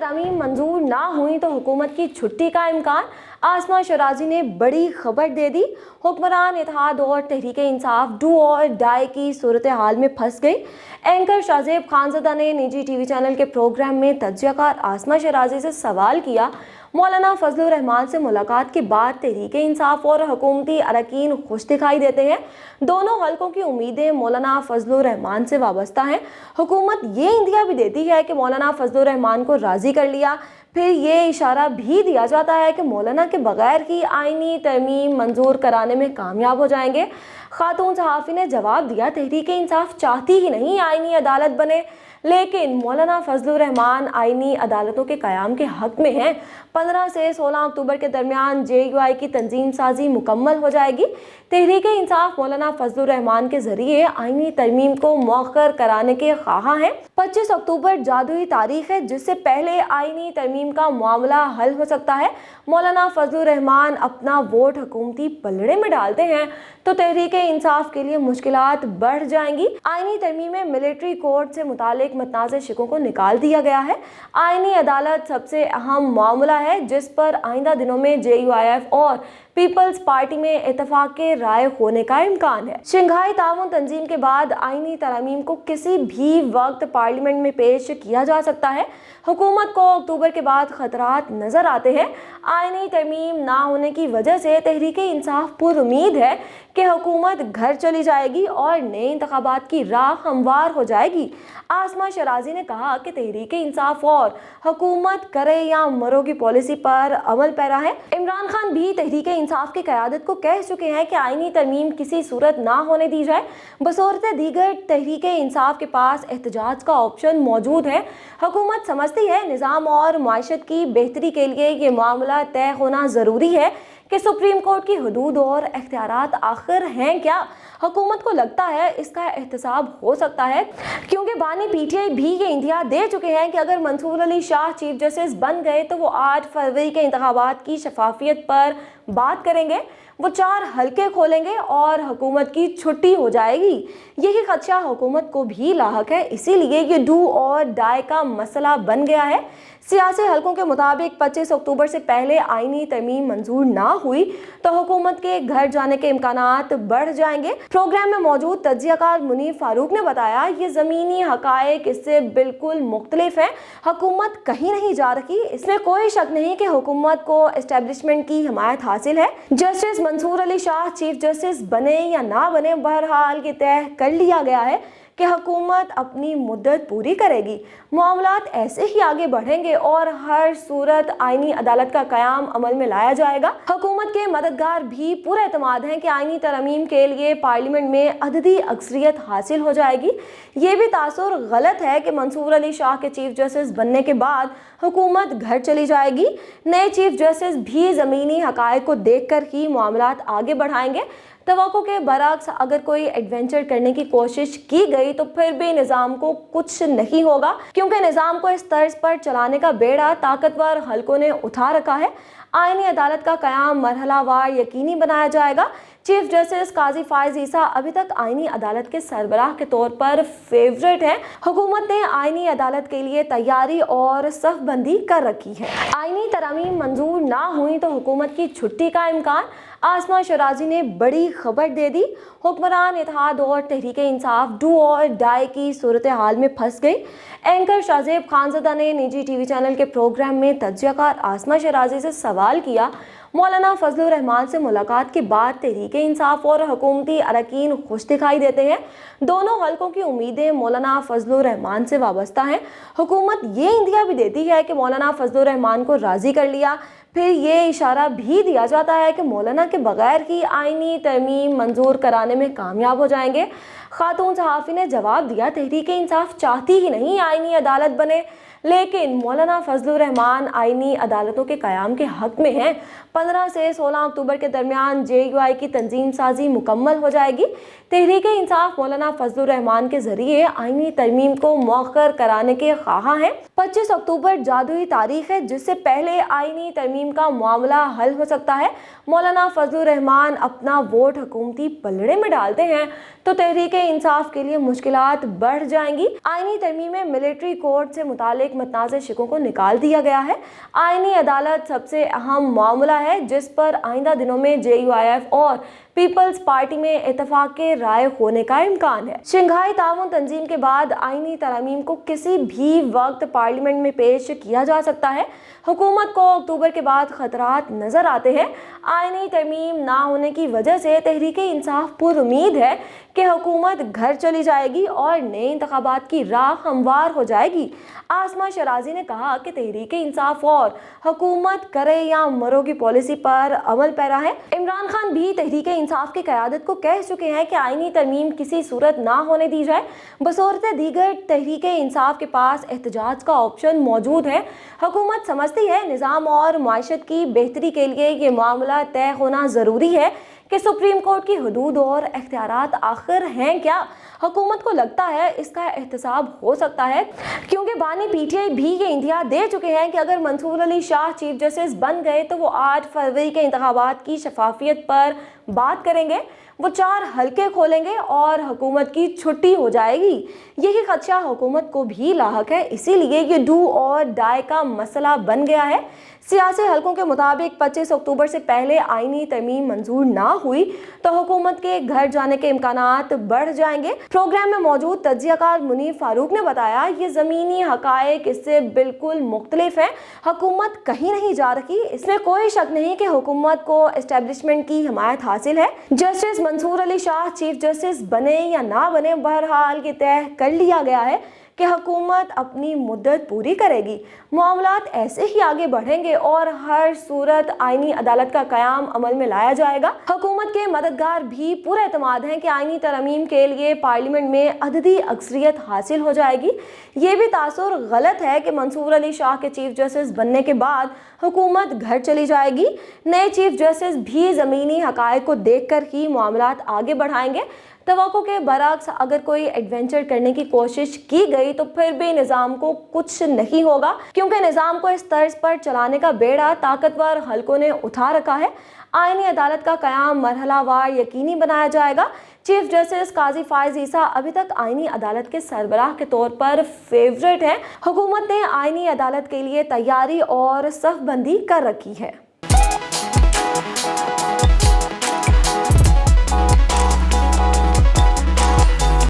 तरमीम मंजूर ना हुई तो हुकूमत की छुट्टी का इम्कान। आसमा शराजी ने बड़ी खबर दे दी। हुक्मरान इत्तेहाद और तहरीक इंसाफ डू और डाई की सूरत हाल में फंस गई। एंकर शाहजेब खानज़दा ने निजी टीवी चैनल के प्रोग्राम में तज्ज़ियाकार आसमा शराजी से सवाल किया, मौलाना फजलुर रहमान से मुलाकात के बाद तहरीक इंसाफ और हुकूमती अरकान खुश दिखाई देते हैं। दोनों हलकों की उम्मीदें मौलाना फजलुर रहमान से वाबस्ता हैं। हुकूमत ये इंदिया भी देती है कि मौलाना फजलुर रहमान को राज़ी कर लिया, फिर ये इशारा भी दिया जाता है कि मौलाना के बगैर ही आईनी तरमीम मंजूर कराने में कामयाब हो जाएंगे। खातून सहाफ़ी ने जवाब दिया, तहरीक इंसाफ चाहती ही नहीं आईनी अदालत बने, लेकिन मौलाना फजलुर रहमान आईनी अदालतों के क़याम के हक़ में हैं। 15 से 16 अक्टूबर के दरमियान JUI की तंजीम साजी मुकम्मल हो जाएगी। तहरीक इंसाफ मौलाना फजलुर रहमान के ज़रिए आईनी तरमीम को मौखर कराने के ख़्वाहां हैं। 25 अक्टूबर जादुई तारीख है जिससे पहले आईनी तरमीम का मामला हल हो सकता है। मौलाना फजलुर रहमान अपना वोट हुकूमती पलड़े में डालते हैं तो तहरीक इंसाफ के लिए मुश्किलात बढ़ जाएंगी। आईनी तरमीम में मिलिट्री कोर्ट से मुतालिक मतनाज़ शिकों को निकाल दिया गया है। आईनी अदालत सबसे अहम मामला है जिस पर आइंदा दिनों में JUIF और पीपल्स पार्टी में इत्तेफाक के राय होने का इम्कान है। शंघाई ताउन तंजीम के बाद आईनी तरमीम को किसी भी वक्त पार्लियामेंट में पेश किया जा सकता है। हुकूमत को अक्टूबर के बाद खतरात नजर आते हैं। आईनी तरमीम ना होने की वजह से तहरीक इंसाफ पुर उम्मीद है कि हुकूमत घर चली जाएगी और नए इंतखाबात की राह हमवार हो जाएगी। आसमा शराजी ने कहा कि तहरीक इंसाफ और हुकूमत करे या मरो की पॉलिसी पर अमल पैरा है। इमरान खान भी तहरीक इंसाफ की क़यादत को कह चुके हैं कि आईनी तरमीम किसी सूरत ना होने दी जाए। बसूरत दीगर तहरीक इंसाफ के पास एहतजाज का ऑप्शन मौजूद है। हुकूमत समझती है निज़ाम और माशत की बेहतरी के लिए ये मामला तय होना ज़रूरी है कि सुप्रीम कोर्ट की हदूद और इख्तियारात आखिर हैं क्या। हुकूमत को लगता है इसका एहतसाब हो सकता है क्योंकि बानी PTI भी ये इंदिया दे चुके हैं कि अगर मंसूर अली शाह चीफ जस्टिस बन गए तो वो 8 फरवरी के इंतखाबात की शफाफियत पर बात करेंगे। वो 4 हलके खोलेंगे और हुकूमत की छुट्टी हो जाएगी। यही खदशा हुकूमत को भी लाहक है, इसीलिए ये डू और डाई का मसला बन गया है। सियासी हलकों के मुताबिक 25 अक्टूबर से पहले आईनी तरमीम मंजूर ना हुई तो हुकूमत के घर जाने के इम्कानात बढ़ जाएंगे। प्रोग्राम में मौजूद तज्ज़ियाकार मुनीर फारूक ने बताया, ये ज़मीनी हकायक इससे बिल्कुल मुख्तलिफ है। हुकूमत कहीं नहीं जा रही, इसमें कोई शक नहीं कि हुकूमत को एस्टेब्लिशमेंट की हिमायत हासिल है। Justice Mansoor Ali Shah chief justice बने या ना बने, बहरहाल ये तय कर लिया गया है कि हुकूमत अपनी मुद्दत पूरी करेगी। मामलात ऐसे ही आगे बढ़ेंगे और हर सूरत आईनी अदालत का क़याम अमल में लाया जाएगा। हुकूमत के मददगार भी पूरा एतमाद हैं कि आईनी तरमीम के लिए पार्लियामेंट में अददी अक्सरियत हासिल हो जाएगी। ये भी तासुर गलत है कि मंसूर अली शाह के चीफ जस्टिस बनने के बाद हुकूमत घर चली जाएगी। नए चीफ जस्टिस भी ज़मीनी हकायक को देख कर ही मामलात आगे बढ़ाएंगे। तवक्को के बरक्स अगर कोई एडवेंचर करने की कोशिश की गई तो फिर भी निज़ाम को कुछ नहीं होगा क्योंकि निज़ाम को इस तर्ज पर चलाने का बेड़ा ताकतवर हलकों ने उठा रखा है। आईनी अदालत का क़याम मरहलावार यकीनी बनाया जाएगा। चीफ जस्टिस काजी फायज ईसा अभी तक आईनी अदालत के सरबराह के तौर पर फेवरेट हैं। हुकूमत ने आईनी अदालत के लिए तैयारी और सफबंदी कर रखी है। आईनी तरमीम मंजूर ना हुई तो हुकूमत की छुट्टी का इम्कान। आसमा शराजी ने बड़ी खबर दे दी। हुक्मरान इत्तेहाद और तहरीक इंसाफ डू और डाई की सूरत हाल में फंस गई। एंकर शाहजेब खानज़दा ने निजी टीवी चैनल के प्रोग्राम में तज्ज़ियाकार आसमा शराजी से सवाल किया, मौलाना फजलुर रहमान से मुलाकात के बाद तहरीक इंसाफ और हुकूमती अरकान खुश दिखाई देते हैं। दोनों हलकों की उम्मीदें मौलाना फजलुर रहमान से वाबस्ता हैं। हुकूमत ये इंदिया भी देती है कि मौलाना फजलुर रहमान को राज़ी कर लिया, फिर ये इशारा भी दिया जाता है कि मौलाना के बगैर ही आईनी तरमीम मंजूर कराने में कामयाब हो जाएंगे। खातून सहाफ़ी ने जवाब दिया, तहरीक इंसाफ चाहती ही नहीं आईनी अदालत बने, लेकिन मौलाना फजलुर रहमान आईनी अदालतों के क़याम के हक़ में हैं। 15 से 16 अक्टूबर के दरमियान JUI की तंजीम साजी मुकम्मल हो जाएगी। तहरीक इंसाफ मौलाना फजलुर रहमान के ज़रिए आईनी तरमीम को मौखर कराने के ख़्वाहां हैं। 25 अक्टूबर जादुई तारीख है जिससे पहले आईनी तरमीम का मामला हल हो सकता है। मौलाना फजलुर रहमान अपना वोट हुकूमती पलड़े में डालते हैं तो तहरीक इंसाफ के लिए मुश्किलात बढ़ जाएंगी। आईनी तरमीम में मिलिट्री कोर्ट से मुतालिक मतनाज़ शिकों को निकाल दिया गया है। आईनी अदालत सबसे अहम मामला है जिस पर आइंदा दिनों में JUIF और पीपल्स पार्टी में इत्तेफाक के राय होने का इम्कान है। शंघाई ताउन तंजीम के बाद आईनी तरमीम को किसी भी वक्त पार्लियामेंट में पेश किया जा सकता है। हुकूमत को अक्टूबर के बाद खतरात नजर आते हैं। आईनी तरमीम ना होने की वजह से तहरीक-ए-इंसाफ पुरुम्मीद है कि हुकूमत घर चली जाएगी और नए इंतखाबात की राह हमवार हो जाएगी। आसमा शराजी ने कहा कि तहरीक-ए-इंसाफ और हुकूमत करे या मरो की पॉलिसी पर अमल पैरा है। इमरान खान भी तहरीक-ए-इंसाफ की क़यादत को कह चुके हैं कि आईनी तरमीम किसी सूरत ना होने दी जाए। बसूरत दीगर तहरीक-ए-इंसाफ के पास एहतजाज का ऑप्शन मौजूद है। हुकूमत समझती है निज़ाम और माशत की बेहतरी के लिए ये मामला तय होना ज़रूरी है कि सुप्रीम कोर्ट की हदूद और इख्तियारात आखिर हैं क्या। हुकूमत को लगता है इसका एहतसाब हो सकता है क्योंकि बानी PTI भी ये इंतहा दे चुके हैं कि अगर मंसूर अली शाह चीफ जस्टिस बन गए तो वो 8 फरवरी के इंतखाबात की शफाफियत पर बात करेंगे, वो 4 हलके खोलेंगे और हुकूमत की छुट्टी हो जाएगी। यही खदशा हुकूमत को भी लाहक है, इसीलिए ये डू और डाई का मसला बन गया है। सियासी हलकों के मुताबिक 25 अक्टूबर से पहले आईनी तरमीम मंजूर ना हुई तो हुकूमत के घर जाने के इम्कानात बढ़ जाएंगे। प्रोग्राम में मौजूद तज्जियाकार मुनीर फारूक ने बताया ये ज़मीनी हकायक इससे बिल्कुल मुख्तलिफ है। हुकूमत कहीं नहीं जा रही, इसमें कोई शक नहीं कि हुकूमत को एस्टेब्लिशमेंट की हिमायत हासिल है। Justice Mansoor Ali Shah chief justice बने या ना बने, बहरहाल ये तय कर लिया गया है कि हुकूमत अपनी मुद्दत पूरी करेगी। मामलात ऐसे ही आगे बढ़ेंगे और हर सूरत आईनी अदालत का क़याम अमल में लाया जाएगा। हुकूमत के मददगार भी पूरा एतमाद हैं कि आईनी तरमीम के लिए पार्लियामेंट में अददी अक्सरियत हासिल हो जाएगी। ये भी तासुर गलत है कि मंसूर अली शाह के चीफ जस्टिस बनने के बाद हुकूमत घर चली जाएगी। नए चीफ जस्टिस भी ज़मीनी हकायक को देख कर ही मामलात आगे बढ़ाएंगे। तवक्को के बरक्स अगर कोई एडवेंचर करने की कोशिश की गई तो फिर भी निज़ाम को कुछ नहीं होगा क्योंकि निज़ाम को इस तर्ज पर चलाने का बेड़ा ताकतवर हलकों ने उठा रखा है। आईनी अदालत का क़याम मरहलावार यकीनी बनाया जाएगा। चीफ जस्टिस काजी फायज़ ईसा अभी तक आईनी अदालत के सरबराह के तौर पर फेवरेट हैं। हुकूमत ने आईनी अदालत के लिए तैयारी और सफ़बंदी कर रखी है।